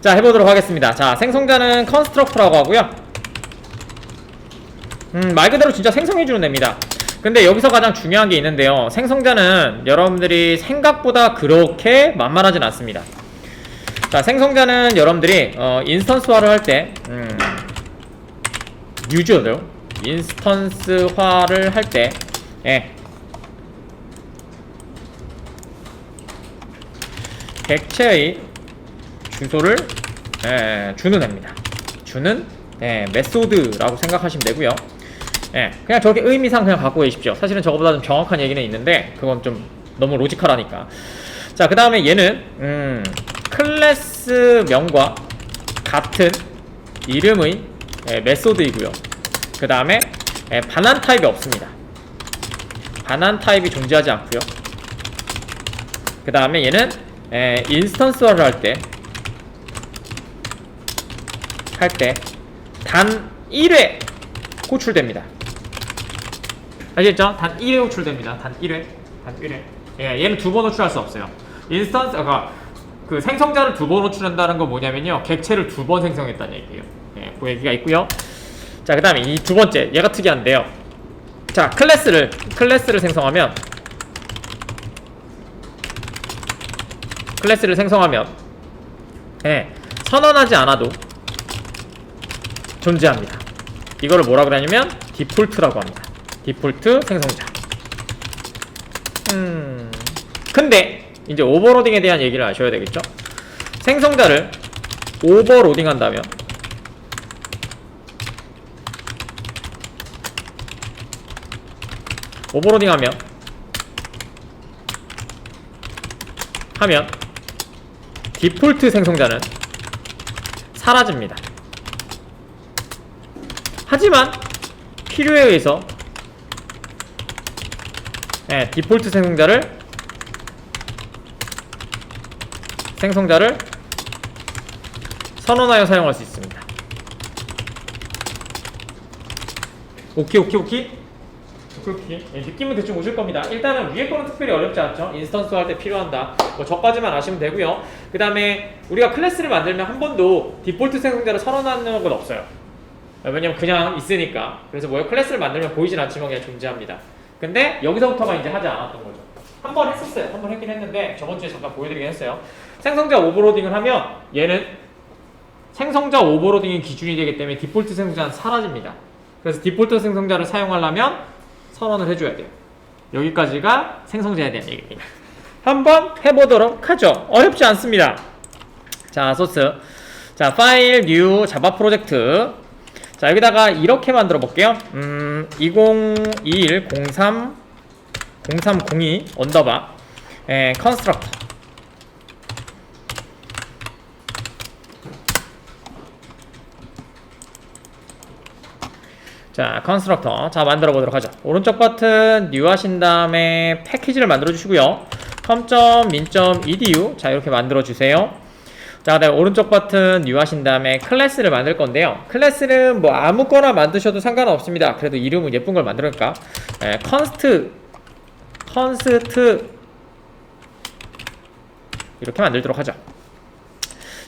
자, 해보도록 하겠습니다. 자, 생성자는 컨스트럭터라고 하고요. 말 그대로 진짜 생성해주는 애입니다. 근데 여기서 가장 중요한 게 있는데요. 생성자는 여러분들이 생각보다 그렇게 만만하진 않습니다. 자, 생성자는 여러분들이 인스턴스화를 할 때 유저들 인스턴스화를 할 때 객체의 주소를 주는 애입니다. 주는 메소드라고 생각하시면 되고요. 그냥 저렇게 의미상 그냥 갖고 계십시오. 사실은 저거보다 좀 정확한 얘기는 있는데 그건 좀 너무 로지컬하니까. 자, 그 다음에 얘는 클래스명과 같은 이름의 메소드이고요. 그 다음에 반환 타입이 없습니다. 반환 타입이 존재하지 않고요. 그 다음에 얘는 인스턴스화를 할 때 단 1회 호출됩니다. 아시겠죠? 단 1회 호출됩니다. 단 1회. 얘는 두 번 호출할 수 없어요. 그 생성자를 두 번 호출한다는 건 뭐냐면요, 객체를 두 번 생성했다는 얘기예요. 그 얘기가 있고요. 자, 그 다음에 이 두 번째, 얘가 특이한데요. 자, 클래스를 생성하면 선언하지 않아도 존재합니다. 이거를 뭐라 그러냐면 디폴트라고 합니다. 디폴트 생성자. 근데 이제 오버로딩에 대한 얘기를 아셔야 되겠죠? 생성자를 오버로딩 한다면 하면 디폴트 생성자는 사라집니다. 하지만 필요에 의해서 디폴트 생성자를 선언하여 사용할 수 있습니다. 오케이. 느낌은 대충 오실 겁니다. 일단은 위에 거는 특별히 어렵지 않죠? 인스턴스 할 때 필요한다. 뭐 저까지만 아시면 되고요. 그 다음에 우리가 클래스를 만들면 한 번도 디폴트 생성자를 선언하는 건 없어요. 왜냐면 그냥 있으니까. 그래서 뭐예요? 클래스를 만들면 보이진 않지만 그냥 존재합니다. 근데 여기서부터가 이제 하지 않았던 거죠. 한 번 했었어요. 한 번 했긴 했는데 저번주에 잠깐 보여드리긴 했어요. 생성자 오버로딩을 하면 얘는 생성자 오버로딩이 기준이 되기 때문에 디폴트 생성자는 사라집니다. 그래서 디폴트 생성자를 사용하려면 선언을 해줘야 돼요. 여기까지가 생성자에 대한 얘기입니다. 한번 해보도록 하죠. 어렵지 않습니다. 자, 소스. 자, 파일, 뉴, 자바 프로젝트. 자, 여기다가 이렇게 만들어 볼게요. 2021-03-0302 언더바 컨스트럭터. 자, 컨스트럭터. 자, 만들어 보도록 하죠. 오른쪽 버튼 뉴 하신 다음에 패키지를 만들어 주시고요. com.min.edu. 자, 이렇게 만들어 주세요. 자, 그다음에 오른쪽 버튼 뉴 하신 다음에 클래스를 만들 건데요. 클래스는 뭐 아무거나 만드셔도 상관없습니다. 그래도 이름은 예쁜 걸 만들까? 컨스트 이렇게 만들도록 하죠.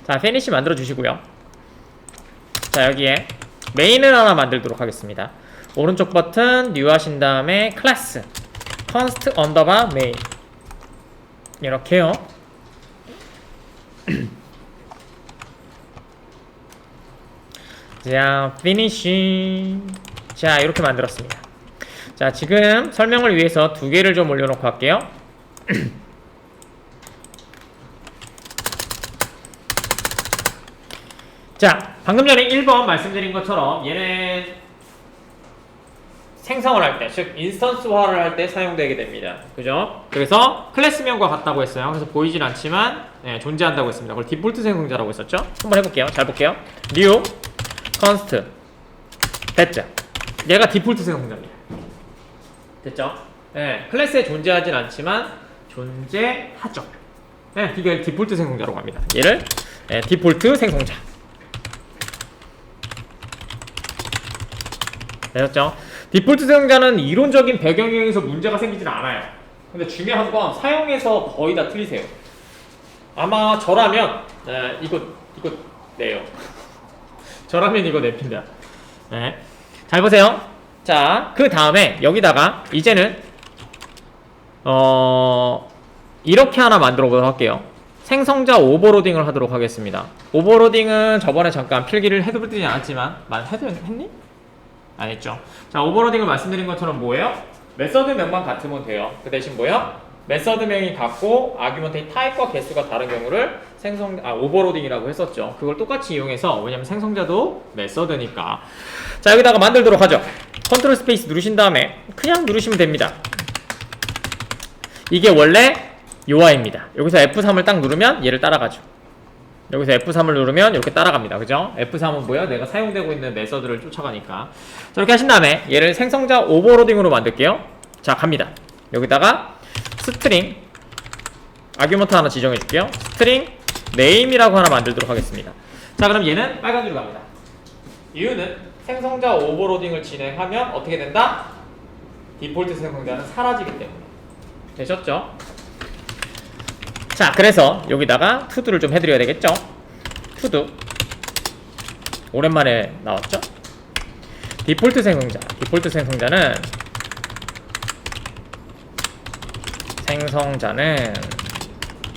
자, 피니시 만들어 주시고요. 자, 여기에 메인을 하나 만들도록 하겠습니다. 오른쪽 버튼 뉴 하신 다음에 클래스 const 언더바 메인 이렇게요. 자, finish. 자, 이렇게 만들었습니다. 자, 지금 설명을 위해서 두 개를 좀 올려놓고 할게요. 자, 방금 전에 1번 말씀드린 것처럼 얘는 생성을 할 때, 즉 인스턴스화를 할 때 사용되게 됩니다. 그죠? 그래서 클래스명과 같다고 했어요. 그래서 보이진 않지만 존재한다고 했습니다. 그걸 디폴트 생성자라고 했었죠? 한번 해볼게요. 잘 볼게요. new const 됐죠? 얘가 디폴트 생성자입니다. 됐죠? 클래스에 존재하진 않지만 존재하죠. 이게 디폴트 생성자라고 합니다. 얘를 디폴트 생성자. 되셨죠? 디폴트 생성자는 이론적인 배경에서 문제가 생기진 않아요. 근데 중요한 건 사용에서 거의 다 틀리세요. 아마 저라면 이거 내요. 저라면 이거 내핀다. 네. 잘 보세요. 자, 그 다음에 여기다가 이제는 이렇게 하나 만들어 보도록 할게요. 생성자 오버로딩을 하도록 하겠습니다. 오버로딩은 저번에 잠깐 필기를 해두지 않았지만 했니? 안 했죠. 자, 오버로딩을 말씀드린 것처럼 뭐예요? 메서드명만 같으면 돼요. 그 대신 뭐예요? 메서드명이 같고 아규먼트의 타입과 개수가 다른 경우를 오버로딩이라고 했었죠. 그걸 똑같이 이용해서, 왜냐면 생성자도 메서드니까. 자, 여기다가 만들도록 하죠. 컨트롤 스페이스 누르신 다음에 그냥 누르시면 됩니다. 이게 원래 UI입니다. 여기서 F3을 딱 누르면 얘를 따라가죠. 여기서 F3을 누르면 이렇게 따라갑니다. 그죠? F3은 뭐야? 내가 사용되고 있는 메서드를 쫓아가니까. 자, 이렇게 하신 다음에 얘를 생성자 오버로딩으로 만들게요. 자, 갑니다. 여기다가 스트링 아규먼트 하나 지정해 줄게요. 스트링 네임이라고 하나 만들도록 하겠습니다. 자, 그럼 얘는 빨간 줄로 갑니다. 이유는 생성자 오버로딩을 진행하면 어떻게 된다? 디폴트 생성자는 사라지기 때문에. 되셨죠? 자, 그래서 여기다가 투두를 좀 해드려야 되겠죠? 투두 오랜만에 나왔죠? 디폴트 생성자는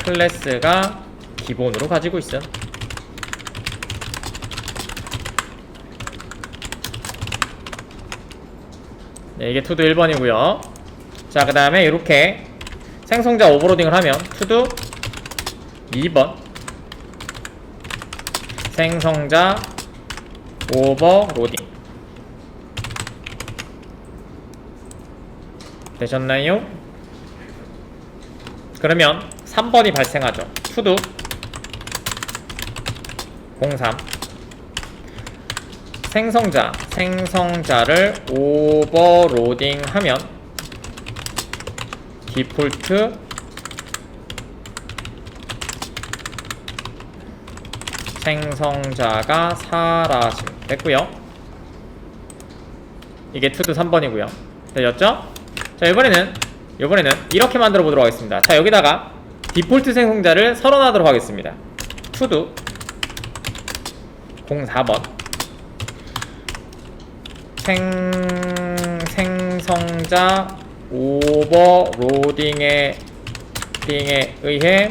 클래스가 기본으로 가지고 있어. 네, 이게 투두 1번이고요. 자, 그 다음에 이렇게 생성자 오버로딩을 하면 투두 2번 생성자 오버로딩 되셨나요? 그러면 3번이 발생하죠. 투두 03 생성자를 오버로딩하면 디폴트 생성자가 사라짐 됐고요. 이게 투두 3번이고요. 되셨죠? 자, 이번에는 이렇게 만들어 보도록 하겠습니다. 자, 여기다가 디폴트 생성자를 선언하도록 하겠습니다. 투두 04번 생성자 오버로딩에 의해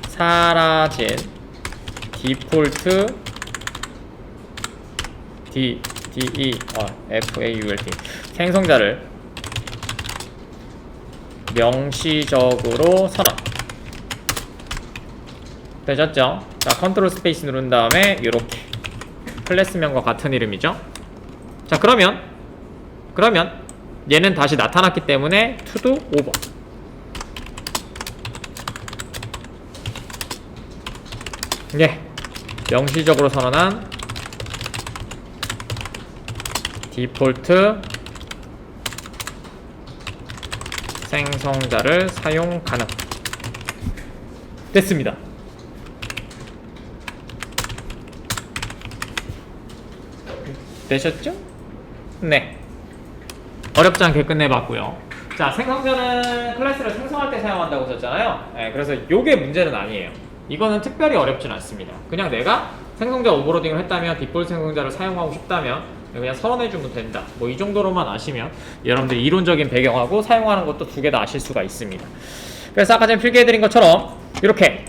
사라진 디폴트 FAULT 생성자를 명시적으로 선언 되셨죠? 자, 컨트롤 스페이스 누른 다음에 이렇게 클래스명과 같은 이름이죠. 자, 그러면 얘는 다시 나타났기 때문에 투두 5번 예, 명시적으로 선언한 디폴트 생성자를 사용 가능 됐습니다. 되셨죠? 네, 어렵지 않게 끝내봤고요. 자, 생성자는 클래스를 생성할 때 사용한다고 했잖아요. 네, 그래서 요게 문제는 아니에요. 이거는 특별히 어렵진 않습니다. 그냥 내가 생성자 오버로딩을 했다면, 디폴트 생성자를 사용하고 싶다면 그냥 선언해주면 된다. 뭐 이 정도로만 아시면 여러분들이 이론적인 배경하고 사용하는 것도 두 개 다 아실 수가 있습니다. 그래서 아까 전에 필기해드린 것처럼 이렇게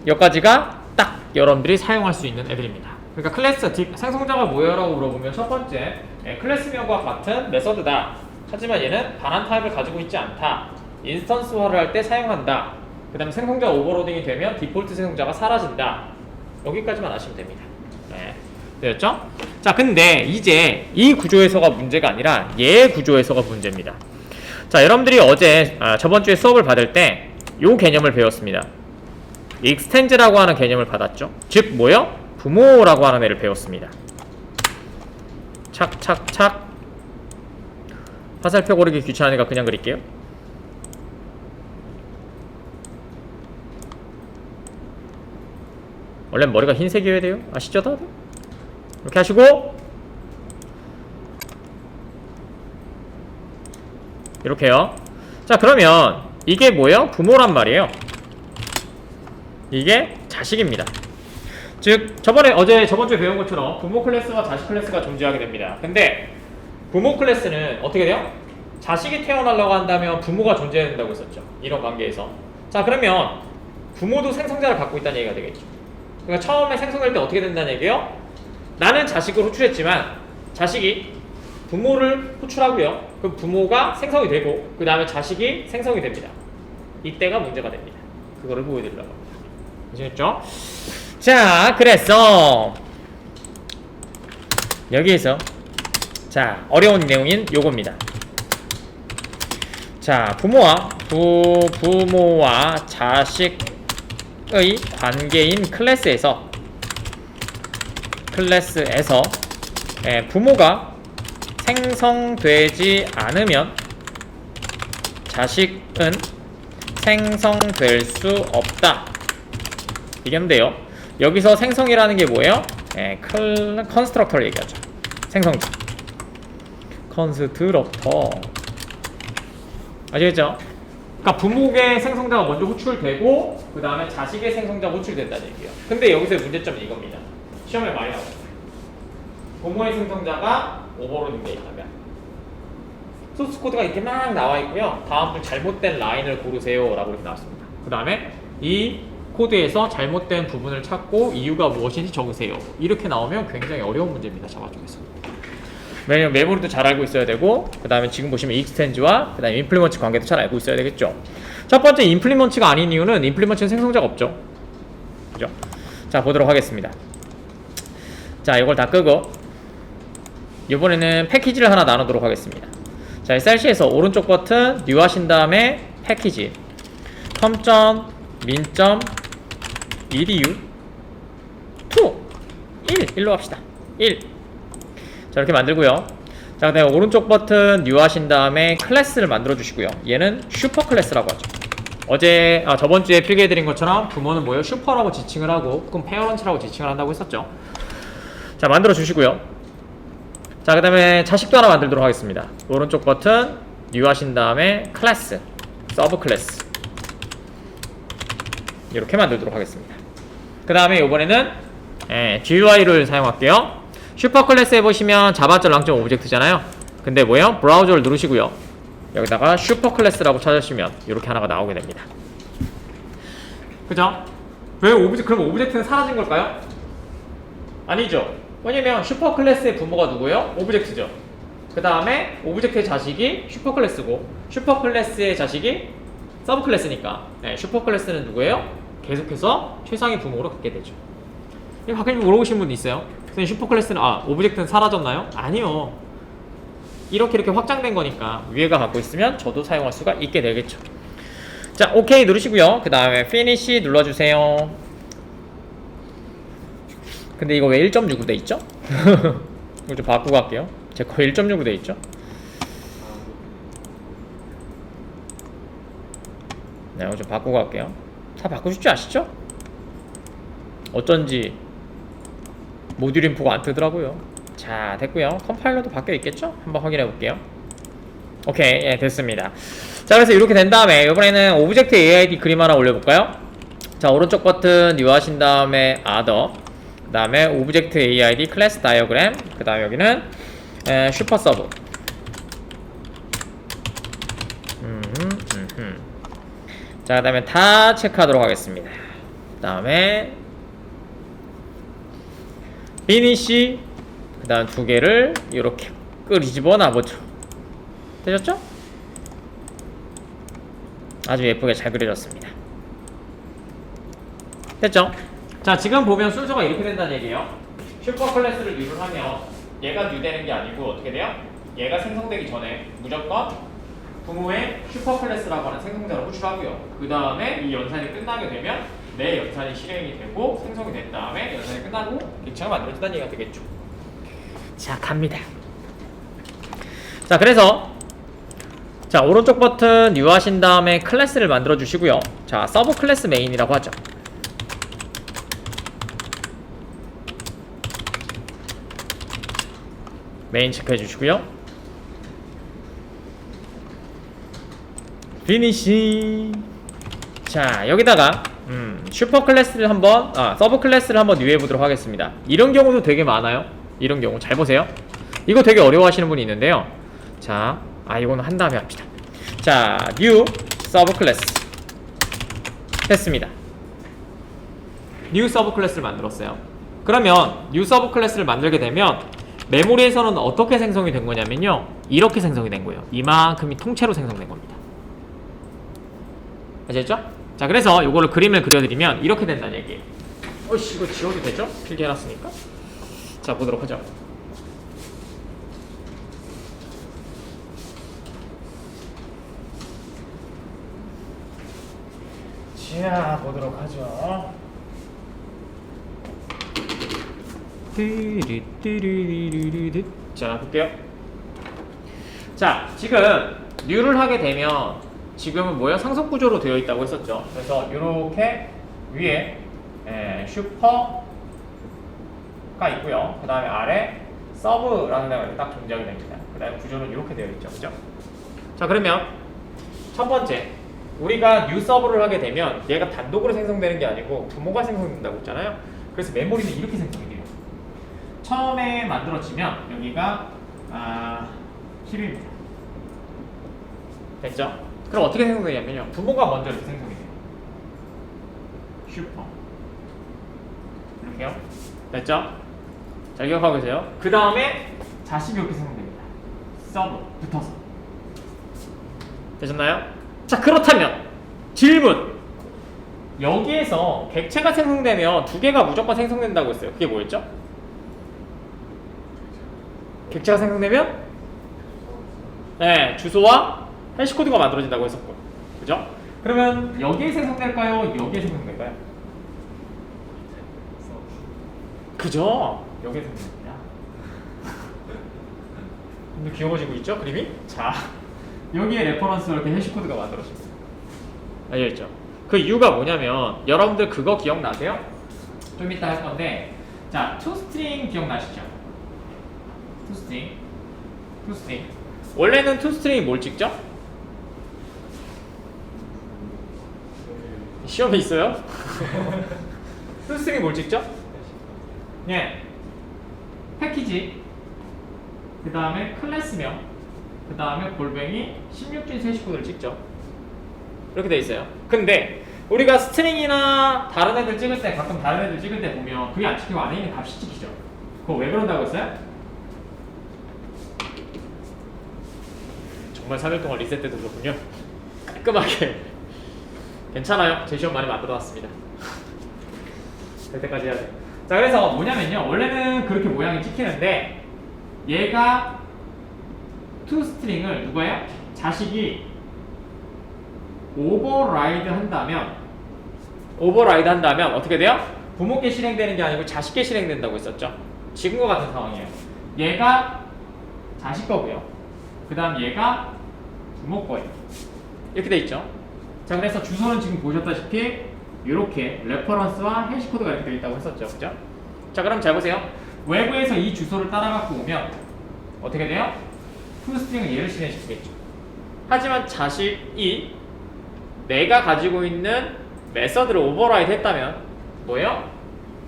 여기까지가 딱 여러분들이 사용할 수 있는 애들입니다. 그러니까 클래스 생성자가 뭐예요? 라고 물어보면 첫 번째, 클래스명과 같은 메서드다. 하지만 얘는 반환 타입을 가지고 있지 않다. 인스턴스화를 할 때 사용한다. 그 다음에 생성자 오버로딩이 되면 디폴트 생성자가 사라진다. 여기까지만 아시면 됩니다. 네, 되었죠? 자, 근데 이제 이 구조에서가 문제가 아니라 얘 구조에서가 문제입니다. 자, 여러분들이 저번 주에 수업을 받을 때 요 개념을 배웠습니다. 익스텐즈라고 하는 개념을 받았죠. 즉 뭐요? 부모라고 하는 애를 배웠습니다. 착착착. 화살표 고르기 귀찮으니까 그냥 그릴게요. 원래 머리가 흰색이어야 돼요. 아시죠 다들? 이렇게 하시고 이렇게요. 자, 그러면 이게 뭐예요? 부모란 말이에요. 이게 자식입니다. 즉 저번주에 배운 것처럼 부모 클래스와 자식 클래스가 존재하게 됩니다. 근데 부모 클래스는 어떻게 돼요? 자식이 태어나려고 한다면 부모가 존재해야 된다고 했었죠. 이런 관계에서. 자, 그러면 부모도 생성자를 갖고 있다는 얘기가 되겠죠. 그러니까 처음에 생성될 때 어떻게 된다는 얘기예요? 나는 자식을 호출했지만 자식이 부모를 호출하고요. 그럼 부모가 생성이 되고 그 다음에 자식이 생성이 됩니다. 이때가 문제가 됩니다. 그거를 보여드리려고 합니다. 아시겠죠? 자, 그래서 여기에서 자, 어려운 내용인 요겁니다. 자, 부모와 자식의 관계인 클래스에서 부모가 생성되지 않으면 자식은 생성될 수 없다. 이건데요. 여기서 생성이라는 게 뭐예요? 컨스트럭터를 얘기하죠. 생성자. 컨스트럭터. 아시겠죠? 그러니까 부모의 생성자가 먼저 호출되고 그 다음에 자식의 생성자가 호출된다는 얘기예요. 근데 여기서 문제점은 이겁니다. 시험에 많이 나와요. 부모의 생성자가 오버로딩 되어 있다면 소스 코드가 이렇게 막 나와 있고요. 다음 줄 잘못된 라인을 고르세요 라고 이렇게 나왔습니다. 그 다음에 이 코드에서 잘못된 부분을 찾고 이유가 무엇인지 적으세요. 이렇게 나오면 굉장히 어려운 문제입니다. 자바 쪽에서. 왜냐면 메모리도 잘 알고 있어야 되고 그 다음에 지금 보시면 익스텐즈와 그 다음에 임플리먼트 관계도 잘 알고 있어야 되겠죠. 첫 번째 임플리먼트가 아닌 이유는 임플리먼트는 생성자가 없죠. 그죠? 자, 보도록 하겠습니다. 자, 이걸 다 끄고 이번에는 패키지를 하나 나누도록 하겠습니다. 자, 셀시에서 오른쪽 버튼 뉴 하신 다음에 패키지 com.min.edu 1로 합시다. 1. 자, 이렇게 만들고요. 자, 그다음에 오른쪽 버튼 뉴 하신 다음에 클래스를 만들어 주시고요. 얘는 슈퍼 클래스라고 하죠. 저번 주에 필기해 드린 것처럼 부모는 뭐예요? 슈퍼라고 지칭을 하고 그럼 페어런츠라고 지칭을 한다고 했었죠. 자, 만들어 주시고요. 자, 그 다음에 자식도 하나 만들도록 하겠습니다. 오른쪽 버튼 뉴 하신 다음에 클래스 서브 클래스 이렇게 만들도록 하겠습니다. 그 다음에 이번에는 GUI를 사용할게요. 슈퍼 클래스에 보시면 자바절 랑점 오브젝트잖아요. 근데 뭐예요? 브라우저를 누르시고요. 여기다가 슈퍼 클래스라고 찾으시면 이렇게 하나가 나오게 됩니다. 그죠? 그럼 오브젝트는 사라진 걸까요? 아니죠. 왜냐면 슈퍼 클래스의 부모가 누구예요? 오브젝트죠. 그 다음에 오브젝트의 자식이 슈퍼 클래스고 슈퍼 클래스의 자식이 서브 클래스니까 슈퍼 클래스는 누구예요? 계속해서 최상의 부모로 갖게 되죠. 가끔 물어보신 분 있어요. 선생님 슈퍼 클래스는 오브젝트는 사라졌나요? 아니요. 이렇게 확장된 거니까 위에가 갖고 있으면 저도 사용할 수가 있게 되겠죠. 자, 오케이 누르시고요. 그 다음에 피니시 눌러주세요. 근데 이거 왜 1.69 돼 있죠? 이거 좀 바꾸고 할게요. 제 거 1.69 돼 있죠? 네, 이거 좀 바꾸고 할게요. 다 바꾸실 줄 아시죠? 어쩐지 모듈 인포가 안 뜨더라고요. 자, 됐고요. 컴파일러도 바뀌어 있겠죠? 한번 확인해 볼게요. 오케이, 예, 됐습니다. 자, 그래서 이렇게 된 다음에 이번에는 오브젝트 AID 그림 하나 올려볼까요? 자, 오른쪽 버튼 뉴 하신 다음에 other 그 다음에 오브젝트 AID 클래스 다이어그램 그 다음에 여기는 슈퍼 서브 자, 그 다음에 다 체크하도록 하겠습니다. 그 다음에 피니시 그 다음 두 개를 이렇게 끄집어 놔보죠. 되셨죠? 아주 예쁘게 잘 그려졌습니다. 됐죠? 자, 지금 보면 순서가 이렇게 된다는 얘기예요. 슈퍼 클래스를 뉴를 하면 얘가 뉴되는 게 아니고 어떻게 돼요? 얘가 생성되기 전에 무조건 부모의 슈퍼 클래스라고 하는 생성자를 호출하고요. 그 다음에 이 연산이 끝나게 되면 내 연산이 실행이 되고 생성이 된 다음에 연산이 끝나고 릭처가 만들어진다는 얘기가 되겠죠. 자, 갑니다. 자, 그래서 자, 오른쪽 버튼 뉴 하신 다음에 클래스를 만들어 주시고요. 자, 서브 클래스 메인이라고 하죠. 메인 체크해 주시고요. 피니시. 자, 여기다가 슈퍼 클래스를 한번 서브 클래스를 한번 뉴해 보도록 하겠습니다. 이런 경우도 되게 많아요. 이런 경우 잘 보세요. 이거 되게 어려워하시는 분이 있는데요. 자, 이거는 한 다음에 합시다. 자, 뉴 서브 클래스 했습니다. 뉴 서브 클래스를 만들었어요. 그러면 뉴 서브 클래스를 만들게 되면 메모리에서는 어떻게 생성이 된 거냐면요, 이렇게 생성이 된 거예요. 이만큼이 통째로 생성된 겁니다. 아시겠죠? 자, 그래서 이거를 그림을 그려드리면 이렇게 된다는 얘기예요. 어이씨, 이거 지워도 되죠? 필기 해놨으니까. 자, 보도록 하죠. 자, 보도록 하죠. 자, 볼게요. 자, 지금 뉴를 하게 되면 지금은 뭐예요? 상속 구조로 되어 있다고 했었죠. 그래서 이렇게 위에 슈퍼가 있고요. 그 다음에 아래 서브라는 데가 딱 존재하게 됩니다. 그 다음에 구조는 이렇게 되어 있죠. 그죠? 자, 그러면 첫 번째, 우리가 뉴 서브를 하게 되면 얘가 단독으로 생성되는 게 아니고 부모가 생성된다고 했잖아요. 그래서 메모리는 이렇게 생성이 돼요. 처음에 만들어지면 여기가 10입니다. 됐죠? 그럼 어떻게 생성되냐면요, 부모가 먼저 이렇게 생성이 돼요. 슈퍼 이렇게요. 됐죠? 잘 기억하고 계세요. 그 다음에 자식이 이렇게 생성됩니다. 서브 붙어서. 되셨나요? 자, 그렇다면 질문, 여기에서 객체가 생성되면 두 개가 무조건 생성된다고 했어요. 그게 뭐였죠? 객체가 생성되면 주소와 해시코드가 만들어진다고 했었고, 그죠? 그러면 여기에 생성될까요? 여기에 생성될까요? 그죠? 여기에 생성됩니다. 근데 귀여워지고 있죠? 그림이? 자, 여기에 레퍼런스로 이렇게 해시코드가 만들어집니다. 알겠죠? 그 이유가 뭐냐면, 여러분들 그거 기억나세요? 좀 이따 할 건데, 자, toString 기억나시죠? toString. 원래는 toString이 뭘 찍죠? 시험에 있어요? toString이 뭘 찍죠? 예, 패키지, 그 다음에 클래스명, 그 다음에 골뱅이 16진수 해시코드를 찍죠. 이렇게 돼 있어요. 근데 우리가 스트링이나 다른 애들 찍을 때, 가끔 다른 애들 찍을 때 보면 그게 안 찍히고 안에 있는 값이 찍히죠. 그거 왜 그런다고 했어요? 정말 3일 동안 리셋 때도 그렇군요. 깔끔하게. 괜찮아요. 제 시험 많이 만들어놨습니다. 될 때까지 해야 돼. 자, 그래서 뭐냐면요, 원래는 그렇게 모양이 찍히는데, 얘가 toString을 누가요? 자식이 오버라이드 한다면 어떻게 돼요? 부모께 실행되는 게 아니고 자식께 실행된다고 했었죠. 지금과 같은 상황이에요. 얘가 자식 거고요, 그 다음 얘가 부모 거예요. 이렇게 돼 있죠. 자, 그래서 주소는 지금 보셨다시피 이렇게 레퍼런스와 해시코드가 이렇게 되어 있다고 했었죠. 그죠? 자, 그럼 잘 보세요. 외부에서 이 주소를 따라 갖고 오면 어떻게 돼요? toString은 얘를 실행시키겠죠. 하지만 자식이 내가 가지고 있는 메서드를 오버라이드 했다면 뭐예요?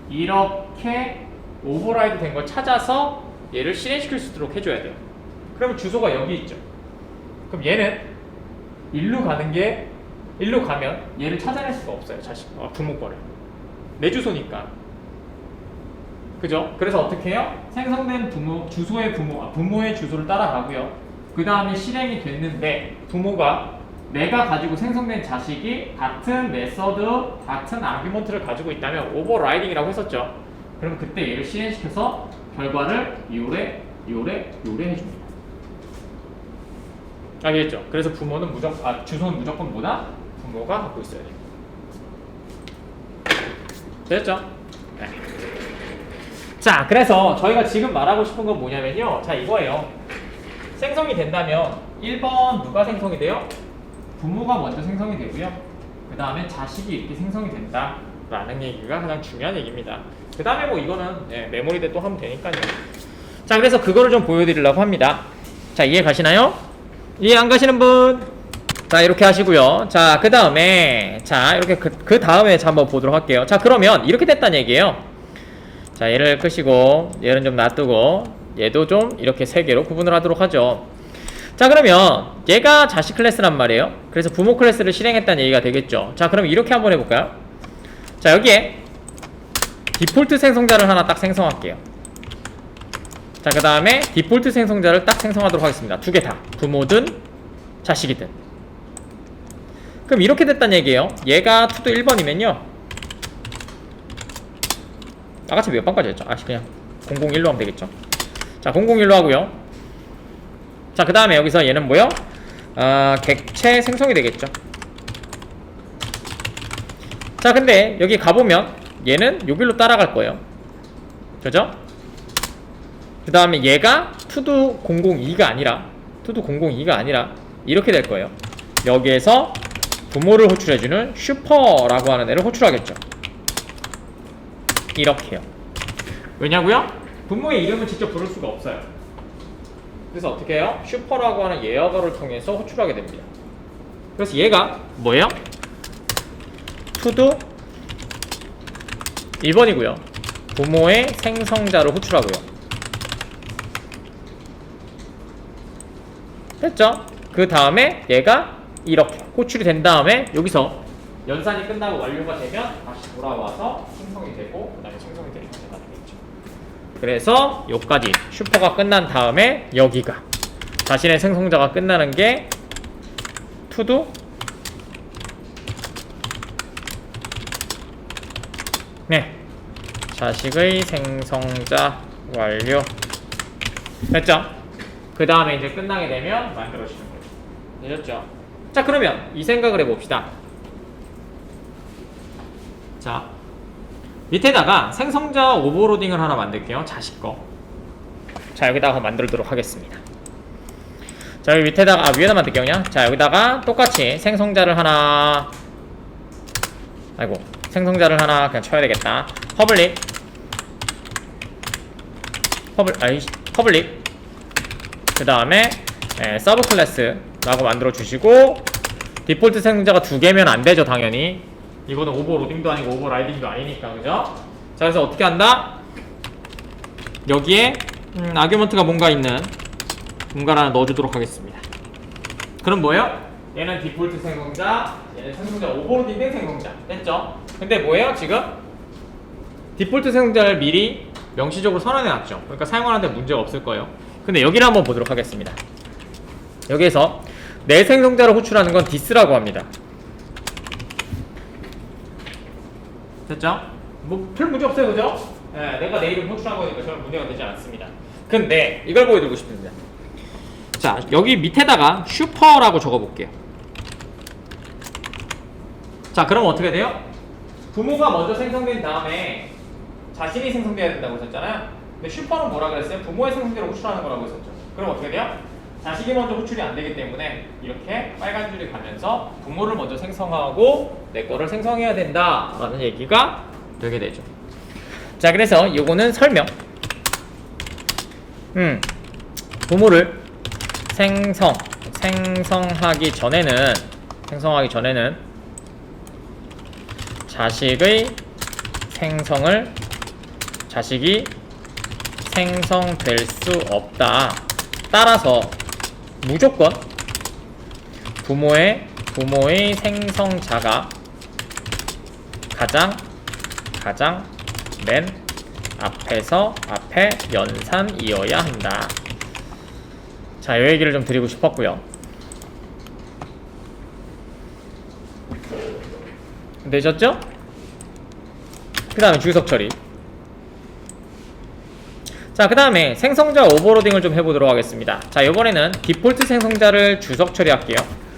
이렇게 오버라이드 된 걸 찾아서 얘를 실행시킬 수 있도록 해줘야 돼요. 그러면 주소가 여기 있죠. 그럼 얘는 일로 가면 얘를 찾아낼 수가 없어요. 부모 거를. 내 주소니까. 그죠? 그래서 어떻게 해요? 생성된 주소의 부모의 주소를 따라가고요. 그 다음에 실행이 됐는데 부모가 내가 가지고 생성된 자식이 같은 메서드, 같은 아규먼트를 가지고 있다면 오버라이딩이라고 했었죠. 그럼 그때 얘를 실행시켜서 결과를 요래 해줍니다. 알겠죠? 그래서 주소는 무조건 뭐다? 부모가 갖고 있어야 돼요. 됐죠? 네. 자, 그래서 저희가 지금 말하고 싶은 건 뭐냐면요, 자, 이거예요. 생성이 된다면 1번 누가 생성이 돼요? 부모가 먼저 생성이 되고요, 그 다음에 자식이 이렇게 생성이 된다 라는 얘기가 가장 중요한 얘기입니다. 그 다음에 뭐 이거는 메모리 때 또 하면 되니까요. 자, 그래서 그거를 좀 보여드리려고 합니다. 자, 이해 가시나요? 이해 안 가시는 분? 자, 이렇게 하시고요. 자, 그 다음에, 자, 이렇게 그 다음에 한번 보도록 할게요. 자, 그러면 이렇게 됐다는 얘기예요. 자, 얘를 끄시고, 얘는 좀 놔두고, 얘도 좀 이렇게 세 개로 구분을 하도록 하죠. 자, 그러면 얘가 자식 클래스란 말이에요. 그래서 부모 클래스를 실행했다는 얘기가 되겠죠. 자, 그럼 이렇게 한번 해볼까요? 자, 여기에 디폴트 생성자를 하나 딱 생성할게요. 자, 그 다음에 디폴트 생성자를 딱 생성하도록 하겠습니다. 두 개 다. 부모든 자식이든. 그럼 이렇게 됐다는 얘기예요. 얘가 투도 1번이면요. 아까처럼 몇 번까지 했죠? 그냥 001로 하면 되겠죠. 자, 001로 하고요. 자, 그 다음에 여기서 얘는 뭐요? 객체 생성이 되겠죠. 자, 근데 여기 가보면 얘는 요 길로 따라갈 거예요. 그죠? 그 다음에 얘가 투두 002가 아니라 이렇게 될 거예요. 여기에서 부모를 호출해주는 슈퍼라고 하는 애를 호출하겠죠. 이렇게요. 왜냐고요? 부모의 이름은 직접 부를 수가 없어요. 그래서 어떻게 해요? 슈퍼라고 하는 예어거를 통해서 호출하게 됩니다. 그래서 얘가 뭐예요? 투두 1번이고요. 부모의 생성자를 호출하고요. 됐죠? 그 다음에 얘가 이렇게 호출이 된 다음에 여기서 연산이 끝나고 완료가 되면 다시 돌아와서 생성이 되고 그 다음에 생성이 되는 형태가 되겠죠. 그래서 요까지 슈퍼가 끝난 다음에 여기가 자신의 생성자가 끝나는 게 투두 네, 자식의 생성자 완료. 됐죠? 그 다음에 이제 끝나게 되면 만들어지는 거죠. 되셨죠? 자, 그러면 이 생각을 해봅시다. 자, 밑에다가 생성자 오버로딩을 하나 만들게요. 자식 거. 자, 여기다가 만들도록 하겠습니다. 자, 여기 밑에다가 위에다 만들게요. 그냥. 자, 여기다가 똑같이 생성자를 하나, 생성자를 하나 그냥 쳐야 되겠다. 퍼블릭 그 다음에 서브 클래스라고 만들어 주시고, 디폴트 생성자가 두 개면 안 되죠, 당연히. 이거는 오버로딩도 아니고 오버라이딩도 아니니까, 그죠? 자, 그래서 어떻게 한다? 여기에 아규먼트가 뭔가 있는 뭔가를 하나 넣어주도록 하겠습니다. 그럼 뭐예요? 얘는 디폴트 생성자, 얘는 생성자 오버로딩 된 생성자. 됐죠? 근데 뭐예요, 지금? 디폴트 생성자를 미리 명시적으로 선언해놨죠. 그러니까 사용하는데 문제가 없을 거예요. 근데 여기를 한번 보도록 하겠습니다. 여기에서 내 생성자를 호출하는 건 디스라고 합니다. 됐죠? 뭐 별 문제 없어요, 그죠? 네, 내가 내 이름 호출한 거니까 전혀 문제가 되지 않습니다. 근데 이걸 보여드리고 싶습니다. 자, 여기 밑에다가 슈퍼라고 적어볼게요. 자, 그럼 어떻게 돼요? 부모가 먼저 생성된 다음에 자신이 생성돼야 된다고 했었잖아요. 근데 슈퍼는 뭐라 그랬어요? 부모의 생성자를 호출하는 거라고 했었죠. 그럼 어떻게 돼요? 자식이 먼저 호출이 안 되기 때문에 이렇게 빨간 줄이 가면서 부모를 먼저 생성하고 내 거를 생성해야 된다라는 얘기가 되게 되죠. 자, 그래서 요거는 설명. 부모를 생성하기 전에는 자식이 생성될 수 없다. 따라서 무조건 부모의 생성자가 가장 맨 앞에 연산이어야 한다. 자, 이 얘기를 좀 드리고 싶었고요. 되셨죠? 그 다음에 주석 처리. 자, 그 다음에 생성자 오버로딩을 좀 해보도록 하겠습니다. 자, 이번에는 디폴트 생성자를 주석 처리할게요.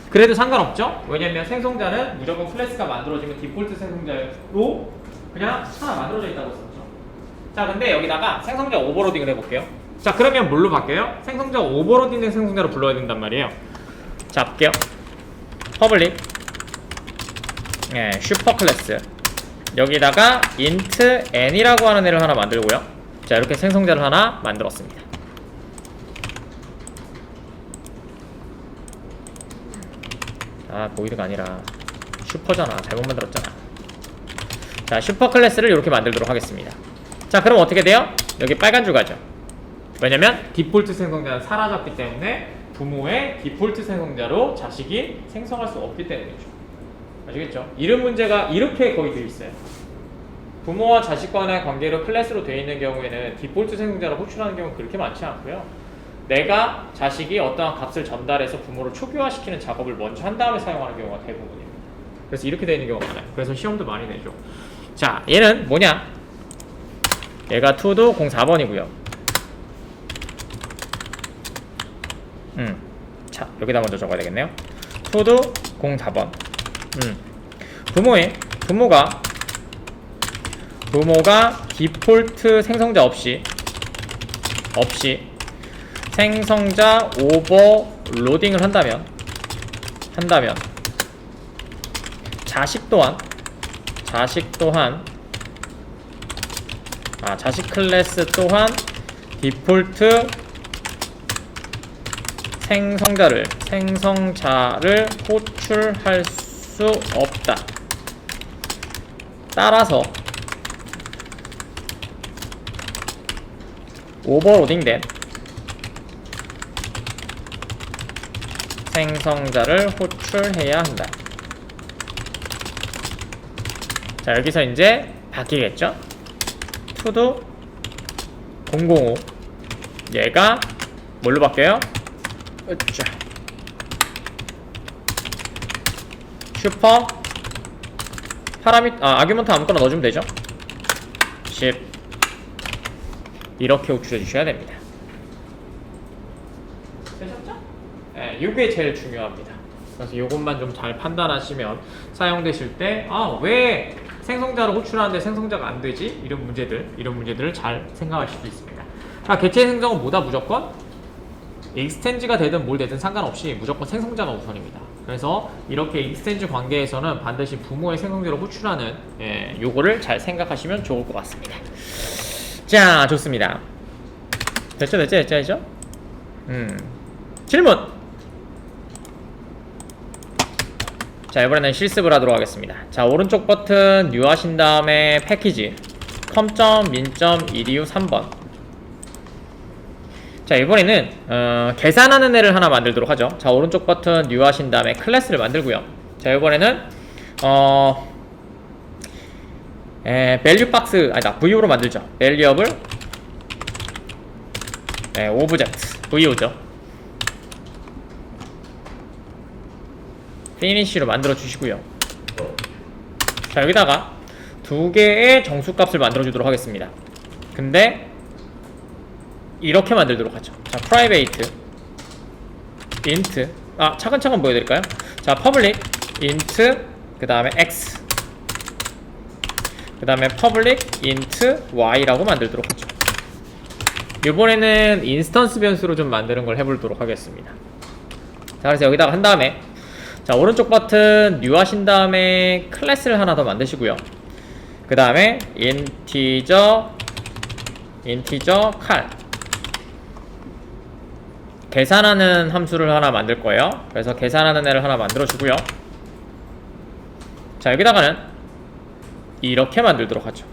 그래도 상관없죠? 왜냐면 생성자는 무조건 클래스가 만들어지면 디폴트 생성자로 그냥 하나 만들어져 있다고 했었죠. 자, 근데 여기다가 생성자 오버로딩을 해볼게요. 자, 그러면 뭘로 바뀌어요? 생성자 오버로딩 된 생성자로 불러야 된단 말이에요. 자, 볼게요. 퍼블릭 슈퍼 클래스, 여기다가 int n이라고 하는 애를 하나 만들고요. 자, 이렇게 생성자를 하나 만들었습니다. 아 보이드가 아니라 슈퍼잖아. 잘못 만들었잖아. 자, 슈퍼 클래스를 이렇게 만들도록 하겠습니다. 자, 그럼 어떻게 돼요? 여기 빨간 줄 가죠. 왜냐면 디폴트 생성자는 사라졌기 때문에 부모의 디폴트 생성자로 자식이 생성할 수 없기 때문이죠. 아시겠죠? 이런 문제가 이렇게 거의 되어 있어요. 부모와 자식 간의 관계로 클래스로 되어 있는 경우에는 디폴트 생성자를 호출하는 경우는 그렇게 많지 않고요. 내가 자식이 어떠한 값을 전달해서 부모를 초기화시키는 작업을 먼저 한 다음에 사용하는 경우가 대부분입니다. 그래서 이렇게 되어 있는 경우가 많아요. 그래서 시험도 많이 내죠. 자, 얘는 뭐냐? 얘가 to도 04번이고요. 자, 여기다 먼저 적어야 되겠네요. to도 04번. 부모가 디폴트 생성자 없이 생성자 오버로딩을 한다면 자식 클래스 또한 디폴트 생성자를 호출할 수 없다. 따라서 오버로딩된 생성자를 호출해야 한다. 자, 여기서 이제 바뀌겠죠? to도 005 얘가 뭘로 바뀌어요? 으쌰. 슈퍼 아규먼트 아무거나 넣어주면 되죠? 10 이렇게 호출해 주셔야 됩니다. 되셨죠? 네, 이게 제일 중요합니다. 그래서 이것만 좀 잘 판단하시면 사용되실 때 왜 생성자를 호출하는데 생성자가 안 되지? 이런 문제들을 잘 생각하실 수 있습니다. 자, 객체 생성은 뭐다? 무조건 익스텐지가 되든 뭘 되든 상관없이 무조건 생성자가 우선입니다. 그래서 이렇게 익스텐지 관계에서는 반드시 부모의 생성자를 호출하는 요거를 잘 생각하시면 좋을 것 같습니다. 자, 좋습니다. 됐죠? 질문! 자, 이번에는 실습을 하도록 하겠습니다. 자, 오른쪽 버튼 뉴 하신 다음에 패키지 com.min.edu 3번. 자, 이번에는 계산하는 애를 하나 만들도록 하죠. 자, 오른쪽 버튼 뉴 하신 다음에 클래스를 만들고요. 자, 이번에는 value 박스 VO로 만들죠. valuable object VO죠. finish로 만들어 주시고요. 자, 여기다가 두 개의 정수값을 만들어 주도록 하겠습니다. 근데 이렇게 만들도록 하죠. 자, private int 차근차근 보여드릴까요? 자, public int 그 다음에 x 그 다음에 public int y라고 만들도록 하죠. 이번에는 인스턴스 변수로 좀 만드는 걸 해보도록 하겠습니다. 자, 그래서 여기다가 한 다음에 자, 오른쪽 버튼 뉴 하신 다음에 클래스를 하나 더 만드시고요. 그 다음에 integer cal 계산하는 함수를 하나 만들 거예요. 그래서 계산하는 애를 하나 만들어 주고요. 자, 여기다가는 이렇게 만들도록 하죠.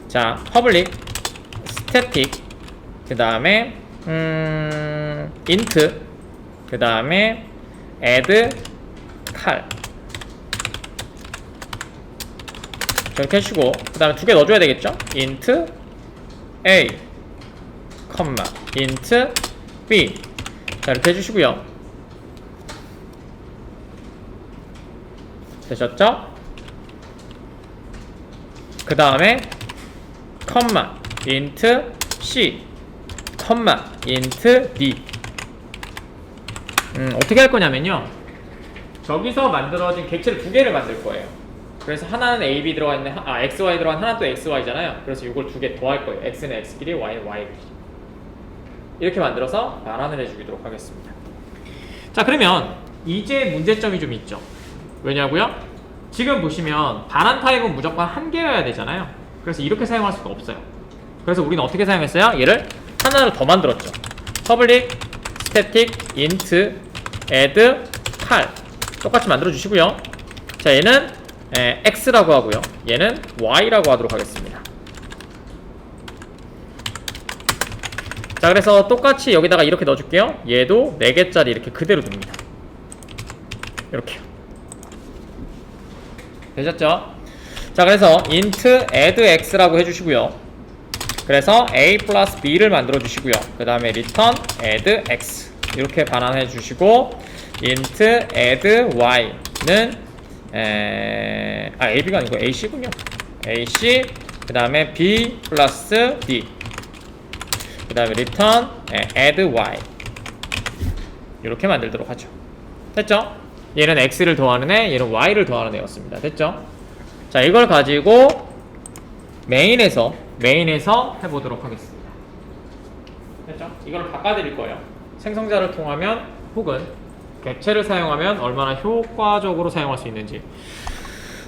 자, public static 그 다음에 int 그 다음에 add cal 이렇게 해주고 그 다음에 두 개 넣어줘야 되겠죠? int a int b 자, 이렇게 해주시고요. 되셨죠? 그 다음에 int c int d 어떻게 할 거냐면요, 저기서 만들어진 객체를 두 개를 만들 거예요. 그래서 하나는 a, b 들어가 있는 x, y 들어간 하나는 또 x, y잖아요. 그래서 이걸 두 개 더할 거예요. x는 x끼리, y는 y끼리. 이렇게 만들어서 반환을 해주도록 하겠습니다. 자, 그러면 이제 문제점이 좀 있죠. 왜냐고요? 지금 보시면 반환 타입은 무조건 한 개여야 되잖아요. 그래서 이렇게 사용할 수가 없어요. 그래서 우리는 어떻게 사용했어요? 얘를 하나를 더 만들었죠. public static int add 칼 똑같이 만들어 주시고요. 자, 얘는 X라고 하고요. 얘는 Y라고 하도록 하겠습니다. 자, 그래서 똑같이 여기다가 이렇게 넣어줄게요. 얘도 4개짜리 이렇게 그대로 둡니다. 이렇게요. 되셨죠? 자, 그래서 int add x라고 해주시고요. 그래서 a 플러스 b를 만들어 주시고요. 그 다음에 return add x 이렇게 반환해 주시고 int add y는 ab가 아니고 ac군요. ac 그 다음에 b 플러스 d 그 다음에 return add y 이렇게 만들도록 하죠. 됐죠? 얘는 x를 더하는 애, 얘는 y를 더하는 애였습니다. 됐죠? 자, 이걸 가지고 메인에서 해보도록 하겠습니다. 됐죠? 이걸 바꿔드릴 거예요. 생성자를 통하면 혹은 객체를 사용하면 얼마나 효과적으로 사용할 수 있는지.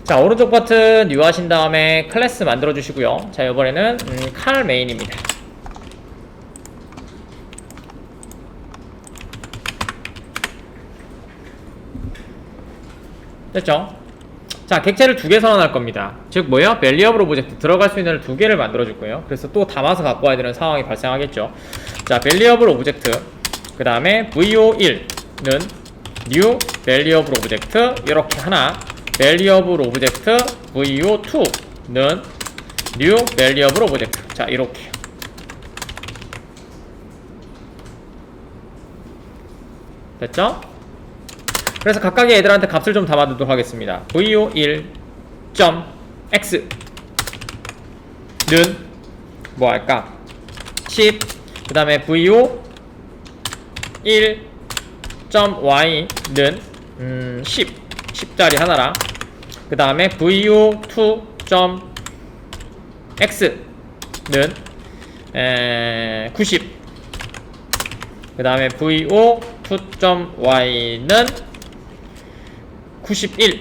자, 오른쪽 버튼 new 하신 다음에 클래스 만들어 주시고요. 자, 이번에는 칼 메인입니다. 됐죠? 자, 객체를 2개 선언할 겁니다. 즉 뭐예요? variable 오브젝트 들어갈 수 있는 애를 2개를 만들어 줄 거예요. 그래서 또 담아서 갖고 와야 되는 상황이 발생하겠죠. 자, variable 오브젝트 그 다음에 vo1는 new variable 오브젝트 이렇게 하나, variable 오브젝트 vo2는 new variable 오브젝트. 자, 이렇게 됐죠? 그래서 각각의 애들한테 값을 좀 담아두도록 하겠습니다. vo1.x는 뭐 할까? 10. 그 다음에 vo1.y는 10짜리 하나랑 그 다음에 vo2.x는 90. 그 다음에 vo2.y는 91.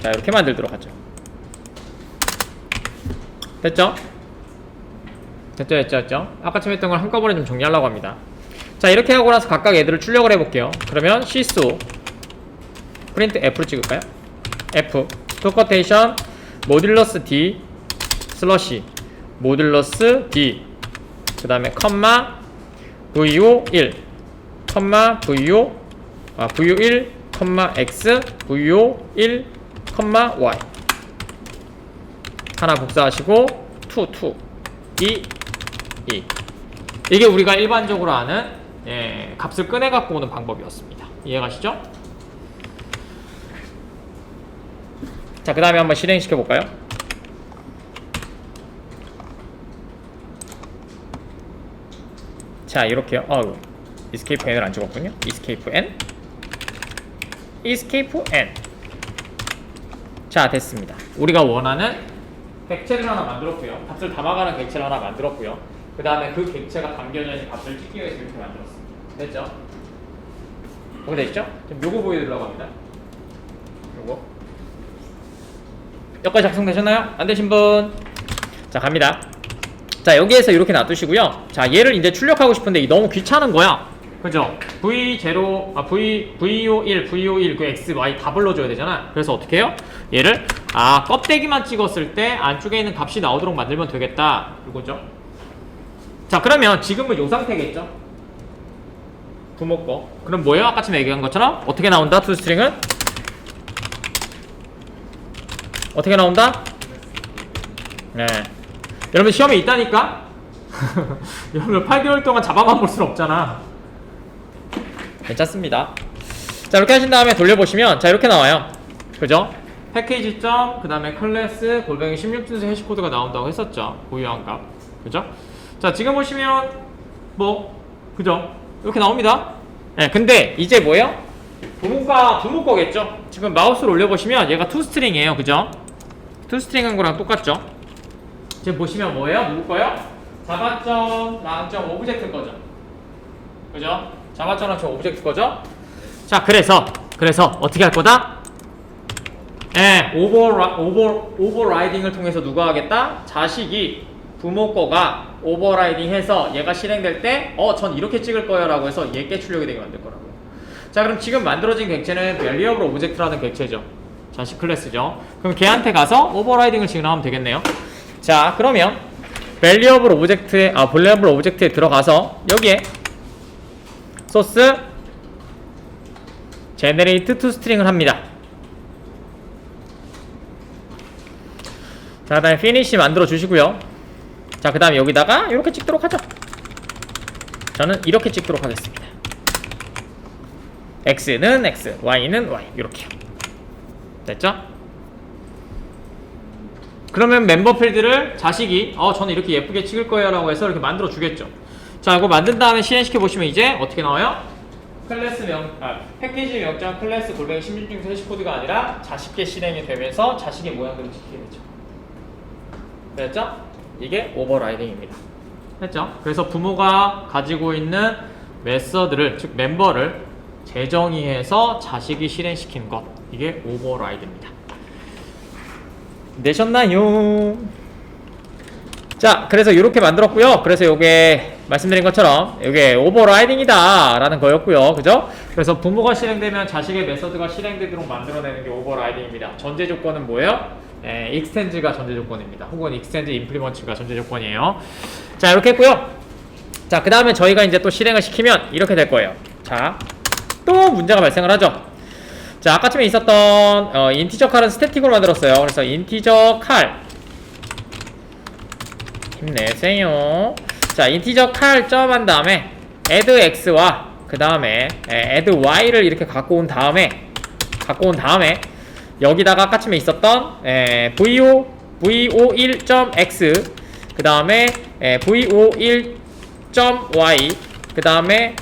자, 이렇게 만들도록 하죠. 됐죠? 됐죠? 아까처럼 했던 걸 한꺼번에 좀 정리하려고 합니다. 자, 이렇게 하고 나서 각각 애들을 출력을 해볼게요. 그러면 sys print f를 찍을까요? f 토커테이션 모듈러스 d 슬러시 모듈러스 d 그 다음에 컴마 vo1 컴마 vo1 x vo1 y 하나 복사하시고 2 이게 우리가 일반적으로 아는 값을 꺼내 갖고 오는 방법이었습니다. 이해가시죠? 자, 그 다음에 한번 실행시켜 볼까요? 자, 이렇게요. escape n을 안 찍었군요. escape n. 자, 됐습니다. 우리가 원하는 객체를 하나 만들었고요. 값을 담아가는 객체를 하나 만들었고요. 그 다음에 그 객체가 담겨져 있는 값을 찍기 위해서 이렇게 만들었습니다. 됐죠? 이거 됐죠? 지금 요거 보여드리려고 합니다. 요거. 여기까지 작성되셨나요? 안 되신 분? 자, 갑니다. 자, 여기에서 이렇게 놔두시고요. 자, 얘를 이제 출력하고 싶은데 이 너무 귀찮은 거야. 그죠? vo1, vo1 그 x, y 다 불러줘야 되잖아. 그래서 어떻게 해요? 얘를 껍데기만 찍었을 때 안쪽에 있는 값이 나오도록 만들면 되겠다. 이거죠. 자, 그러면 지금은 요 상태겠죠? 부모 거. 그럼 뭐예요? 아까 전에 얘기한 것처럼 어떻게 나온다? toString은 어떻게 나온다? 네. 여러분 시험에 있다니까? 여러분 8개월 동안 잡아만 볼 수는 없잖아. 괜찮습니다. 자, 이렇게 하신 다음에 돌려보시면 자, 이렇게 나와요. 그죠? 패키지 점, 그 다음에 클래스 골뱅이 16준수 해시코드가 나온다고 했었죠. 보유한 값. 그죠? 자, 지금 보시면 그죠? 이렇게 나옵니다. 네, 근데 이제 뭐예요? 부모 거겠죠? 지금 마우스를 올려보시면 얘가 toString이에요. 그죠? toString한 거랑 똑같죠? 지금 보시면 뭐예요? 누구 거요? 자바점 랑점 오브젝트 거죠. 그죠? 자바점 랑점 오브젝트 거죠? 자, 그래서 어떻게 할 거다? 오버라이딩을 통해서 누가 하겠다? 자식이 부모 거가 오버라이딩 해서 얘가 실행될 때 전 이렇게 찍을 거예요 라고 해서 얘께 출력이 되게 만들 거라고요. 자, 그럼 지금 만들어진 객체는 variable object라는 객체죠. 자식 클래스죠. 그럼 걔한테 가서 오버라이딩을 지금 하면 되겠네요. 자, 그러면 variable object에 들어가서 여기에 source generate to string을 합니다. 자, 그 다음에 finish 만들어 주시고요. 자, 그 다음에 여기다가 이렇게 찍도록 하죠. 저는 이렇게 찍도록 하겠습니다. x는 x, y는 y 이렇게 됐죠? 그러면 멤버 필드를 자식이 저는 이렇게 예쁘게 찍을 거예요 라고 해서 이렇게 만들어 주겠죠. 자, 이거 만든 다음에 실행시켜 보시면 이제 어떻게 나와요? 패키지 명장 클래스 골뱅이 16중에서 해시코드가 아니라 자식계 실행이 되면서 자식의 모양들을 지키게 되죠. 됐죠? 이게 오버라이딩입니다. 됐죠? 그래서 부모가 가지고 있는 메서드를, 즉 멤버를 재정의해서 자식이 실행시키는 것, 이게 오버라이드입니다. 되셨나요? 자, 그래서 이렇게 만들었고요. 그래서 요게 말씀드린 것처럼 이게 오버라이딩이다 라는 거였고요. 그죠? 그래서 부모가 실행되면 자식의 메서드가 실행되도록 만들어내는 게 오버라이딩입니다. 전제 조건은 뭐예요? extend가 전제 조건입니다. 혹은 extend implement가 전제 조건이에요. 자, 이렇게 했고요. 자, 그 다음에 저희가 이제 또 실행을 시키면 이렇게 될 거예요. 자, 또 문제가 발생을 하죠. 자, 아까쯤에 있었던 인티저 칼은 스태틱으로 만들었어요. 그래서 인티저 칼 힘내세요. 자, 인티저 칼 점한 다음에 add x와 그 다음에 add y를 이렇게 갖고 온 다음에 여기다가 아까쯤에 있었던 vo1.x 그 다음에 vo1.y 그 다음에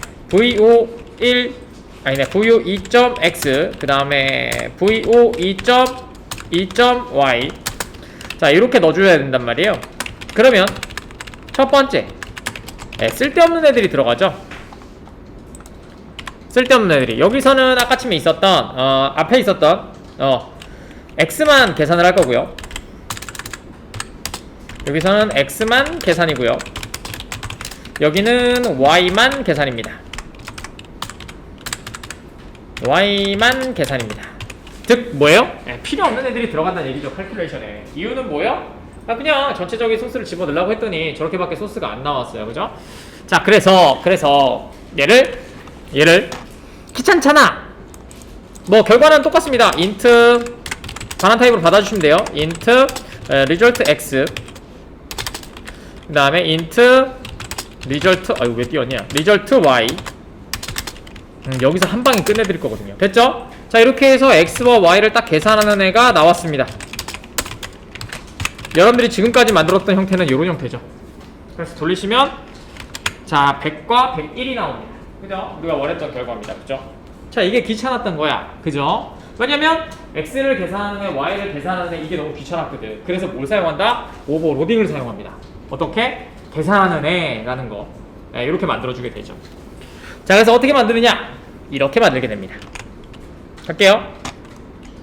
vo2.x 그 다음에 vo2.y 자, 이렇게 넣어줘야 된단 말이에요. 그러면 첫 번째 쓸데없는 애들이 들어가죠. 쓸데없는 애들이 여기서는 아까쯤에 있었던 앞에 있었던 x만 계산을 할 거고요. 여기서는 x만 계산이고요. 여기는 y만 계산입니다. y만 계산입니다. 즉 뭐예요? 필요 없는 애들이 들어간다는 얘기죠. 칼큘레이션에. 이유는 뭐예요? 그냥 전체적인 소스를 집어넣으려고 했더니 저렇게밖에 소스가 안 나왔어요. 그죠? 자, 그래서 얘를 귀찮잖아. 뭐 결과는 똑같습니다. int 반환 타입으로 받아주시면 돼요. int result x 그 다음에 int result 이거 왜 띄웠냐? result y 여기서 한 방에 끝내드릴 거거든요. 됐죠? 자, 이렇게 해서 x와 y를 딱 계산하는 애가 나왔습니다. 여러분들이 지금까지 만들었던 형태는 이런 형태죠. 그래서 돌리시면 자, 100과 101이 나옵니다. 그죠? 우리가 원했던 결과입니다. 그죠? 자, 이게 귀찮았던 거야. 그죠? 왜냐면 x를 계산하는 애, y를 계산하는 애 이게 너무 귀찮았거든. 그래서 뭘 사용한다? 오버로딩을 사용합니다. 어떻게? 계산하는 애라는 거. 이렇게 만들어주게 되죠. 자, 그래서 어떻게 만드느냐? 이렇게 만들게 됩니다. 갈게요.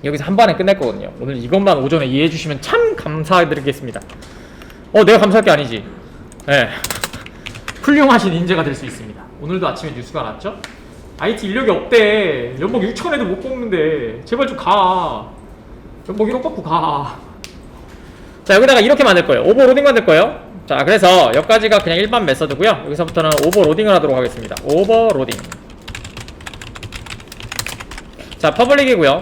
여기서 한 번에 끝낼 거거든요. 오늘 이것만 오전에 이해해 주시면 참 감사드리겠습니다. 내가 감사할 게 아니지. 네. 훌륭하신 인재가 될 수 있습니다. 오늘도 아침에 뉴스가 났죠? IT 인력이 없대. 연봉 6천에도 못 뽑는데 제발 좀 가. 연봉 1억 받고 가. 자, 여기다가 이렇게 만들 거예요. 오버로딩 만들 거예요. 자, 그래서 여기까지가 그냥 일반 메서드고요. 여기서부터는 오버로딩을 하도록 하겠습니다. 오버로딩. 자, 퍼블릭이고요.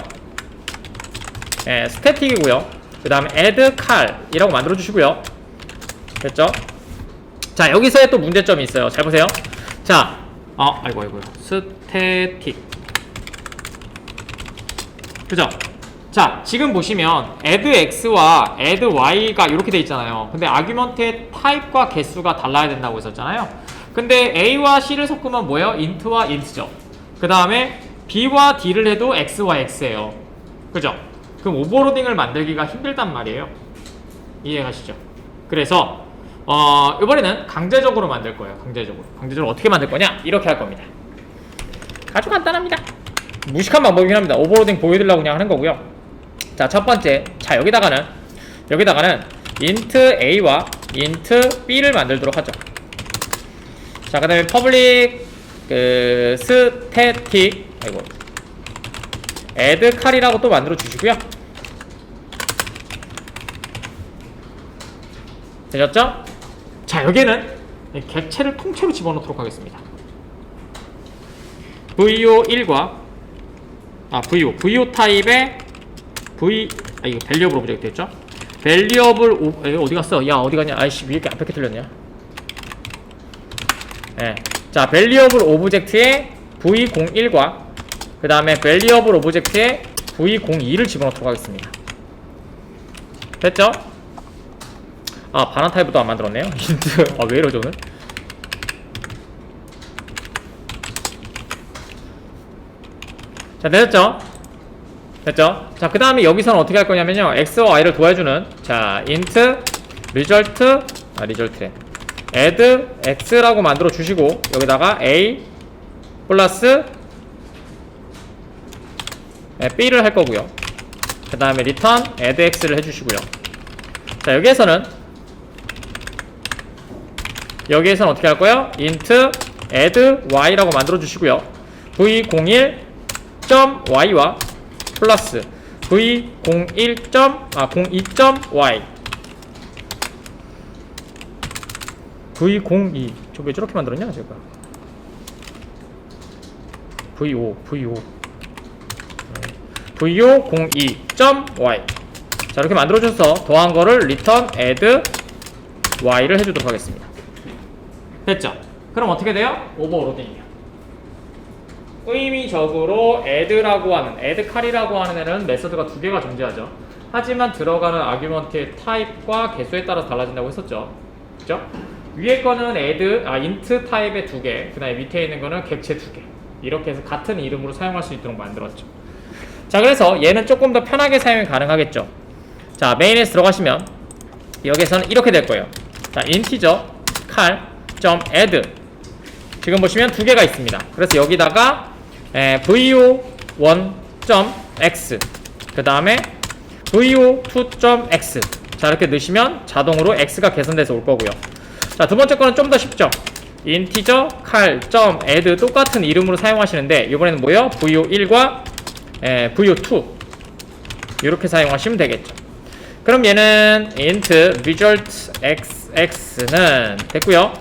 스태틱이고요. 그 다음에 add cal이라고 만들어 주시고요. 됐죠? 자, 여기서의 또 문제점이 있어요. 잘 보세요. 자, 아이고 스태틱. 그죠? 자, 지금 보시면 add x와 add y가 이렇게 돼 있잖아요. 근데 아규먼트의 타입과 개수가 달라야 된다고 했었잖아요. 근데 a와 c를 섞으면 뭐예요? int와 int죠. 그 다음에 b와 d를 해도 x와 x예요. 그죠? 그럼 오버로딩을 만들기가 힘들단 말이에요. 이해가시죠? 그래서 이번에는 강제적으로 만들 거예요. 강제적으로 어떻게 만들 거냐? 이렇게 할 겁니다. 아주 간단합니다. 무식한 방법이긴 합니다. 오버로딩 보여드리려고 그냥 하는 거고요. 자, 첫 번째. 자, 여기다가는 int a와 int b를 만들도록 하죠. 자, 그 다음에 public static 아이고 add 칼이라고 또 만들어 주시고요. 되셨죠? 자, 여기에는 객체를 통째로 집어넣도록 하겠습니다. VO1과 VO 타입의 이거 밸리어블 오브젝트 했죠? 밸리어블 어디 갔어? 야, 어디 갔냐? 아이씨, 왜 이렇게 앞에 틀렸냐? 네. 자, 밸리어블 오브젝트의 V01과 그 다음에 밸리어블 오브젝트의 V02를 집어넣도록 하겠습니다. 됐죠? 아, 바나 타입도 안 만들었네요. 힌트. 아, 왜 이러죠 오늘? 자, 됐죠? 됐죠? 자, 그 다음에 여기서는 어떻게 할 거냐면요, x와 y를 도와주는, 자, int result래 add x라고 만들어 주시고, 여기다가 a 플러스 b를 할 거고요. 그 다음에 return add x를 해주시고요. 자, 여기에서는 어떻게 할 거예요? int add y라고 만들어 주시고요. v01.y와 플러스 v02.y v02 저 왜 저렇게 만들었냐 제가 v02.y 자, 이렇게 만들어 줘서 더한 거를 return add y를 해주도록 하겠습니다. 됐죠? 그럼 어떻게 돼요? 오버로딩이요. 의미적으로 add라고 하는, add 칼이라고 하는 애는 메서드가 두 개가 존재하죠. 하지만 들어가는 아규먼트의 타입과 개수에 따라서 달라진다고 했었죠. 그죠? 위에 거는 int 타입의 두 개, 그 다음에 밑에 있는 거는 객체 두 개. 이렇게 해서 같은 이름으로 사용할 수 있도록 만들었죠. 자, 그래서 얘는 조금 더 편하게 사용이 가능하겠죠. 자, 메인에서 들어가시면 여기에서는 이렇게 될 거예요. 자, integer cal.add 지금 보시면 두 개가 있습니다. 그래서 여기다가 vo1.x 그 다음에 vo2.x 자, 이렇게 넣으시면 자동으로 x가 개선돼서 올 거고요. 자, 두 번째 거는 좀 더 쉽죠. integer cal.add 똑같은 이름으로 사용하시는데 이번에는 뭐예요? vo1과 vo2 이렇게 사용하시면 되겠죠. 그럼 얘는 int result xx는 됐고요.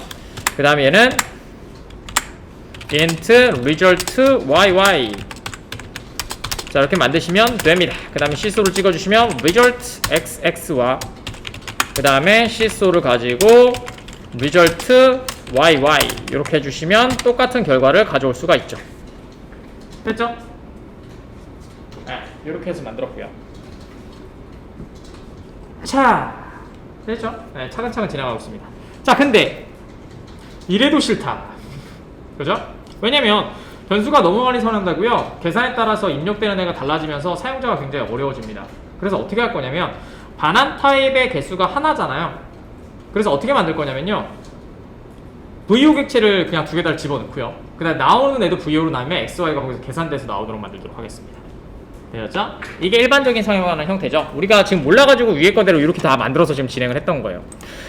그 다음에 얘는 int result yy 자, 이렇게 만드시면 됩니다. 그 다음에 시소를 찍어주시면 result xx와 그 다음에 시소를 가지고 result yy 이렇게 해주시면 똑같은 결과를 가져올 수가 있죠. 됐죠? 네, 이렇게 해서 만들었고요. 자, 됐죠? 네, 차근차근 진행하고 있습니다. 자, 근데 이래도 싫다. 그죠? 왜냐면 변수가 너무 많이 선한다고요. 계산에 따라서 입력되는 애가 달라지면서 사용자가 굉장히 어려워집니다. 그래서 어떻게 할 거냐면 반환 타입의 개수가 하나잖아요. 그래서 어떻게 만들 거냐면요, VO 객체를 그냥 두 개 다 집어넣고요. 그 다음에 나오는 애도 VO로 나오면 XY가 거기서 계산돼서 나오도록 만들도록 하겠습니다. 되었죠? 이게 일반적인 사용하는 형태죠. 우리가 지금 몰라가지고 위에 거대로 이렇게 다 만들어서 지금 진행을 했던 거예요.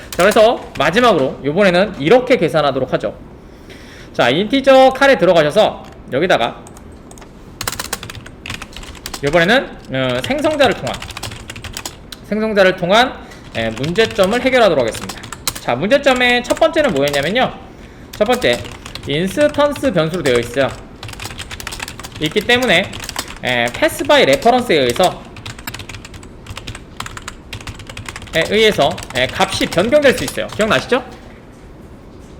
자, 그래서 마지막으로 이번에는 이렇게 계산하도록 하죠. 자, 인티저 칼에 들어가셔서 여기다가 이번에는 생성자를 통한 문제점을 해결하도록 하겠습니다. 자, 문제점의 첫 번째는 뭐였냐면요, 첫 번째 인스턴스 변수로 되어 있어요. 있기 때문에 패스 바이 레퍼런스에 의해서 값이 변경될 수 있어요. 기억나시죠?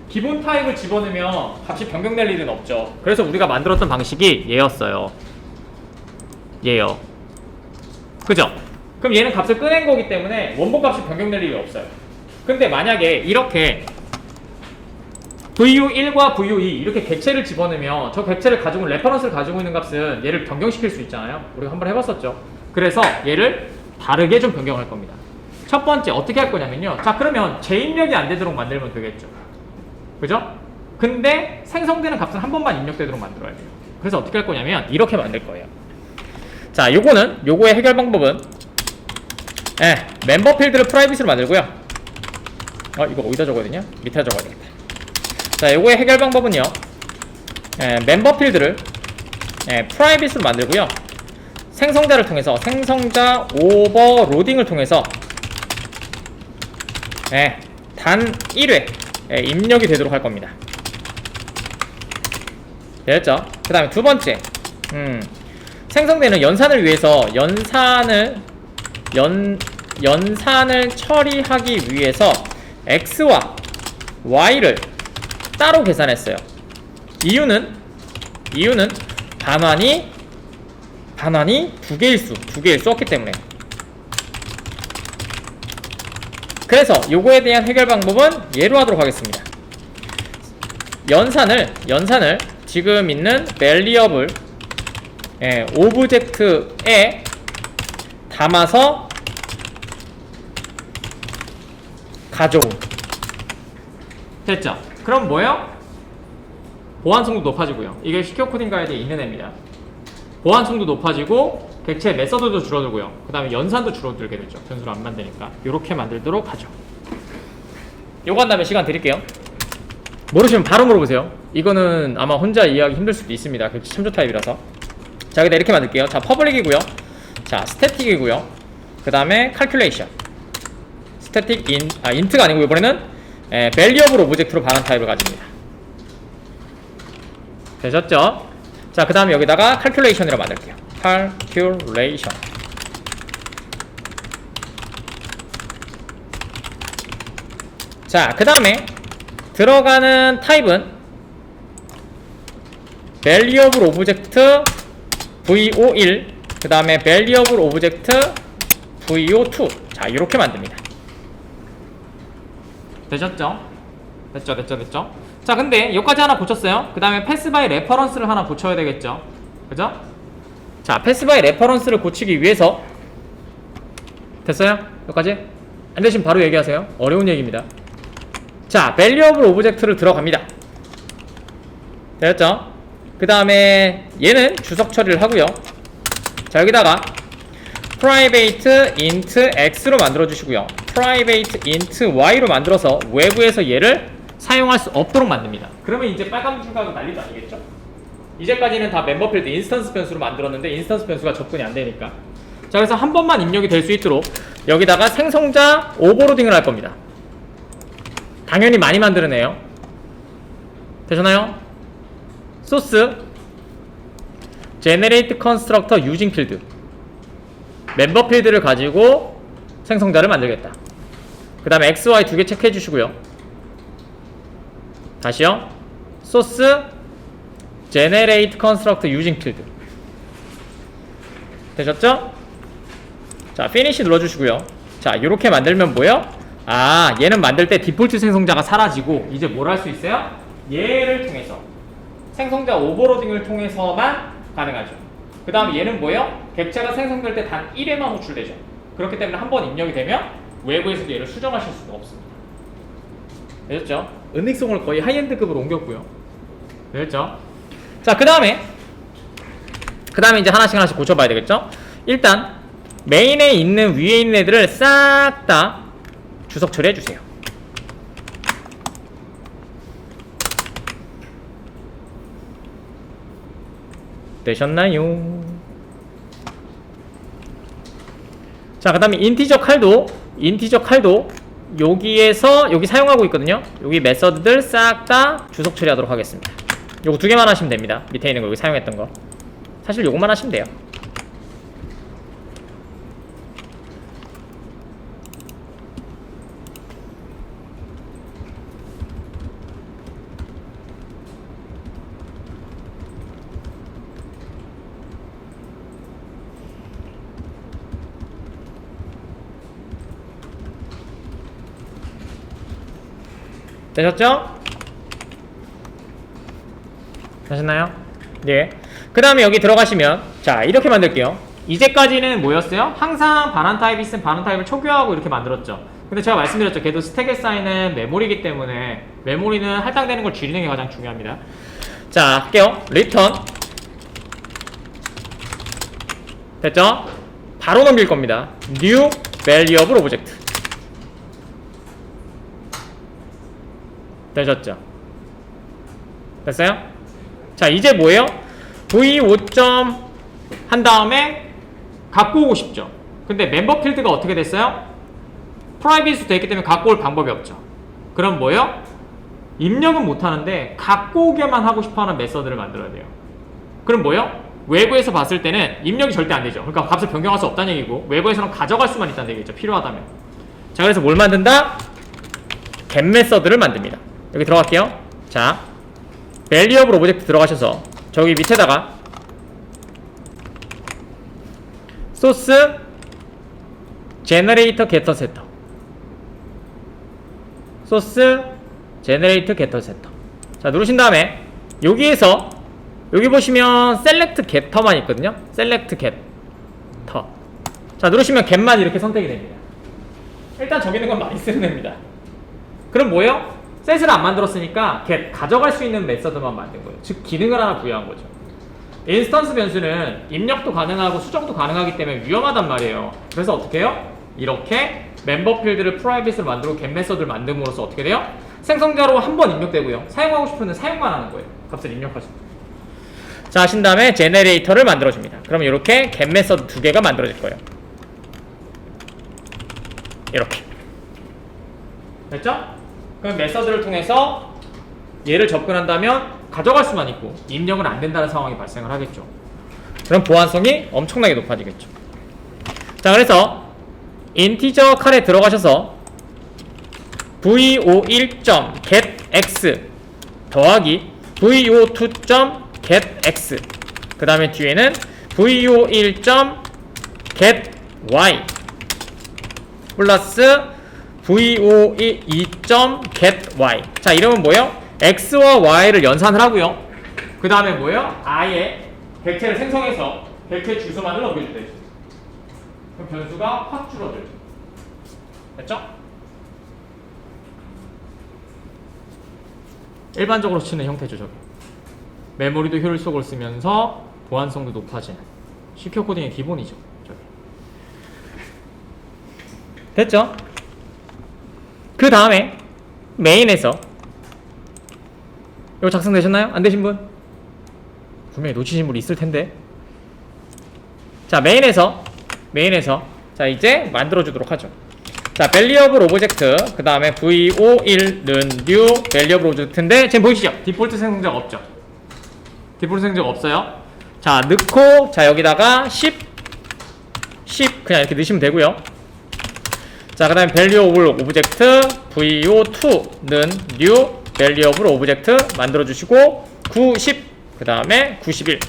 기본 타입을 집어넣으면 값이 변경될 일은 없죠. 그래서 우리가 만들었던 방식이 얘였어요. 얘요. 그죠? 그럼 얘는 값을 꺼낸 거기 때문에 원본 값이 변경될 일이 없어요. 근데 만약에 이렇게 VU1과 VU2 이렇게 객체를 집어넣으면 저 객체를 가지고 레퍼런스를 가지고 있는 값은 얘를 변경시킬 수 있잖아요. 우리가 한번 해봤었죠. 그래서 얘를 다르게 좀 변경할 겁니다. 첫 번째 어떻게 할 거냐면요, 자, 그러면 재입력이 안 되도록 만들면 되겠죠. 그죠? 근데 생성되는 값은 한 번만 입력되도록 만들어야 돼요. 그래서 어떻게 할 거냐면 이렇게 만들 거예요. 자, 요거의 해결 방법은 멤버 필드를 프라이빗으로 만들고요. 이거 어디다 적어야 되냐? 밑에 적어야 되겠다. 자, 요거의 해결 방법은요, 멤버 필드를 프라이빗으로 만들고요. 생성자를 통해서 생성자 오버로딩을 통해서 단 1회 입력이 되도록 할 겁니다. 됐죠? 그 다음에 두 번째, 생성되는 연산을 위해서 연산을 처리하기 위해서 x와 y를 따로 계산했어요. 이유는 반환이 두 개일 수 없기 때문에. 그래서 요거에 대한 해결 방법은 예로 하도록 하겠습니다. 연산을 지금 있는 variable 오브젝트에 담아서 가져온. 됐죠? 그럼 뭐예요? 보안성도 높아지고요. 이게 시큐어 코딩 가이드에 있는 애입니다. 보안성도 높아지고 객체 메서드도 줄어들고요. 그 다음에 연산도 줄어들게 되죠. 변수를 안 만드니까. 이렇게 만들도록 하죠. 요거 한 다음에 시간 드릴게요. 모르시면 바로 물어보세요. 이거는 아마 혼자 이해하기 힘들 수도 있습니다. 객체 참조 타입이라서. 자, 여기다 이렇게 만들게요. 자, 퍼블릭이고요. 자, 스태틱이고요. 그 다음에 칼큘레이션. 스태틱 인트가 아니고 이번에는 밸리어블 오브젝트로 반환 타입을 가집니다. 되셨죠? 자, 그 다음에 여기다가 칼큘레이션이라고 만들게요. 칼큘레이션. 자, 그 다음에 들어가는 타입은 variable object vo1, 그 다음에 variable object vo2. 자, 이렇게 만듭니다. 되셨죠? 됐죠? 자, 근데 여기까지 하나 고쳤어요. 그 다음에 pass by reference를 하나 고쳐야 되겠죠? 그죠? 자, pass by reference를 고치기 위해서 됐어요? 여기까지? 안 되시면 바로 얘기하세요. 어려운 얘기입니다. 자, variable object를 들어갑니다. 됐죠? 그 다음에 얘는 주석 처리를 하고요. 자, 여기다가 private int x로 만들어 주시고요. private int y로 만들어서 외부에서 얘를 사용할 수 없도록 만듭니다. 그러면 이제 빨간 줄각은 난리도 아니겠죠? 이제까지는 다 멤버 필드 인스턴스 변수로 만들었는데 인스턴스 변수가 접근이 안 되니까. 자, 그래서 한 번만 입력이 될 수 있도록 여기다가 생성자 오버로딩을 할 겁니다. 당연히 많이 만들어내요. 되셨나요? 소스 generate constructor using field. 멤버 필드를 가지고 생성자를 만들겠다. 그 다음에 x, y 두 개 체크해 주시고요. 다시요. 소스 generate constructor using field. 되셨죠? 자, finish 눌러주시고요. 자, 이렇게 만들면 뭐예요? 아, 얘는 만들 때 디폴트 생성자가 사라지고 이제 뭘 할 수 있어요? 얘를 통해서 생성자 오버로딩을 통해서만 가능하죠. 그 다음에 얘는 뭐예요? 객체가 생성될 때 단 1회만 호출되죠. 그렇기 때문에 한 번 입력이 되면 외부에서도 얘를 수정하실 수가 없습니다. 되셨죠? 은닉송을 거의 하이엔드급으로 옮겼고요. 되셨죠? 자, 그 다음에 이제 하나씩 고쳐봐야 되겠죠? 일단 메인에 있는 위에 있는 애들을 싹 다 주석 처리해주세요. 되셨나요? 자, 그 다음에 인티저 칼도 여기 사용하고 있거든요. 여기 메서드들 싹 다 주석 처리하도록 하겠습니다. 요거 두 개만 하시면 됩니다. 밑에 있는 거 여기 사용했던 거 사실 요거만 하시면 돼요. 되셨죠? 되셨나요? 네. 그 다음에 여기 들어가시면 자, 이렇게 만들게요. 이제까지는 뭐였어요? 항상 반환 타입이 있으면 반환 타입을 초기화하고 이렇게 만들었죠. 근데 제가 말씀드렸죠. 걔도 스택에 쌓이는 메모리이기 때문에 메모리는 할당되는 걸 줄이는 게 가장 중요합니다. 자, 할게요. return. 됐죠? 바로 넘길 겁니다. new variable object. 되셨죠? 됐어요? 자, 이제 뭐예요? v5점 한 다음에 갖고 오고 싶죠. 근데 멤버 필드가 어떻게 됐어요? 프라이빗으로 되어 있기 때문에 갖고 올 방법이 없죠. 그럼 뭐요? 입력은 못하는데 갖고 오게만 하고 싶어하는 메서드를 만들어야 돼요. 그럼 뭐요? 외부에서 봤을 때는 입력이 절대 안 되죠. 그러니까 값을 변경할 수 없다는 얘기고, 외부에서는 가져갈 수만 있다는 얘기죠. 필요하다면. 자, 그래서 뭘 만든다? get 메서드를 만듭니다. 여기 들어갈게요. 자, valuable 오브젝트 들어가셔서 저기 밑에다가 소스 제너레이터 게터 세터, 소스 제너레이터 게터 세터. 자, 누르신 다음에 여기에서 여기 보시면 셀렉트 게터만 있거든요. 셀렉트 게터. 자, 누르시면 get만 이렇게 선택이 됩니다. 일단 저기 있는 건 많이 쓰는 겁니다. 그럼 뭐예요? 셋을 안 만들었으니까 get 가져갈 수 있는 메서드만 만든 거예요. 즉 기능을 하나 부여한 거죠. 인스턴스 변수는 입력도 가능하고 수정도 가능하기 때문에 위험하단 말이에요. 그래서 어떻게 해요? 이렇게 멤버 필드를 프라이빗으로 만들고 get 메서드를 만듦으로써 어떻게 돼요? 생성자로 한 번 입력되고요. 사용하고 싶으면 사용만 하는 거예요. 값을 입력하시면. 자, 하신 다음에 제너레이터를 만들어줍니다. 그럼 이렇게 get 메서드 두 개가 만들어질 거예요. 이렇게. 됐죠? 그럼 메서드를 통해서 얘를 접근한다면 가져갈 수만 있고 입력은 안 된다는 상황이 발생을 하겠죠. 그럼 보안성이 엄청나게 높아지겠죠. 자, 그래서 인티저 칸에 들어가셔서 vo1.getx 더하기 vo2.getx 그 다음에 뒤에는 vo1.gety 플러스 vo2.gety. 자, 이러면 뭐예요? x와 y를 연산을 하고요. 그 다음에 뭐예요? 아예 객체를 생성해서 객체 주소만을 넘겨줄 때 그럼 변수가 확 줄어들죠. 됐죠? 일반적으로 치는 형태죠. 저게 메모리도 효율적으로 쓰면서 보안성도 높아지는 시큐어 코딩의 기본이죠. 저게. 됐죠? 그 다음에 메인에서 이거 작성되셨나요? 안 되신 분? 분명히 놓치신 분이 있을 텐데. 자, 메인에서 자, 이제 만들어 주도록 하죠. 자, valuable 오브젝트 그 다음에 vo1는 new valuable 오브젝트인데 지금 보이시죠? 디폴트 생성자가 없죠. 디폴트 생성자가 없어요. 자, 넣고 자, 여기다가 10 그냥 이렇게 넣으시면 되고요. 자, 그 다음에 valuable 오브젝트 vo2는 new valuable 오브젝트 만들어 주시고 90 그 다음에 91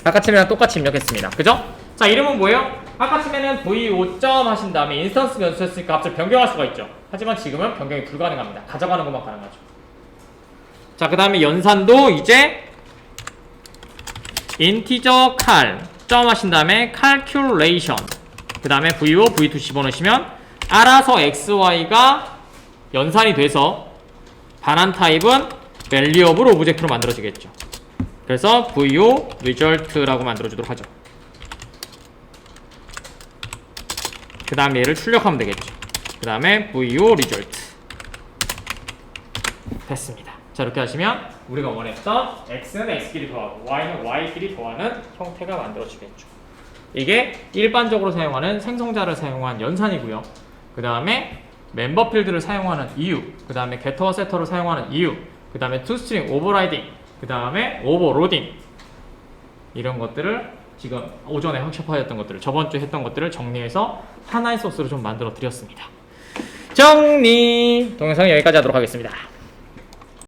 아까쯤이랑 똑같이 입력했습니다. 그죠? 자, 이름은 뭐예요? 아까쯤에는 v5점 하신 다음에 인스턴스 변수 했으니까 값을 변경할 수가 있죠. 하지만 지금은 변경이 불가능합니다. 가져가는 것만 가능하죠. 자, 그 다음에 연산도 이제 인티저 cal 점 하신 다음에 calculation 그 다음에 v5, v2 집어넣으시면 알아서 xy가 연산이 돼서 반환 타입은 valuable 오브젝트로 만들어지겠죠. 그래서 vo result라고 만들어주도록 하죠. 그 다음에 얘를 출력하면 되겠죠. 그 다음에 vo result 됐습니다. 자, 이렇게 하시면 우리가 원했던 x는 x끼리 더하고 y는 y끼리 더하는 형태가 만들어지겠죠. 이게 일반적으로 사용하는 생성자를 사용한 연산이고요. 그 다음에 멤버 필드를 사용하는 이유, 그 다음에 getter, setter를 사용하는 이유, 그 다음에 toString overriding, 그 다음에 overloading 이런 것들을 지금 오전에 학습하였던 것들을 저번 주에 했던 것들을 정리해서 하나의 소스로 좀 만들어 드렸습니다. 정리! 동영상 여기까지 하도록 하겠습니다.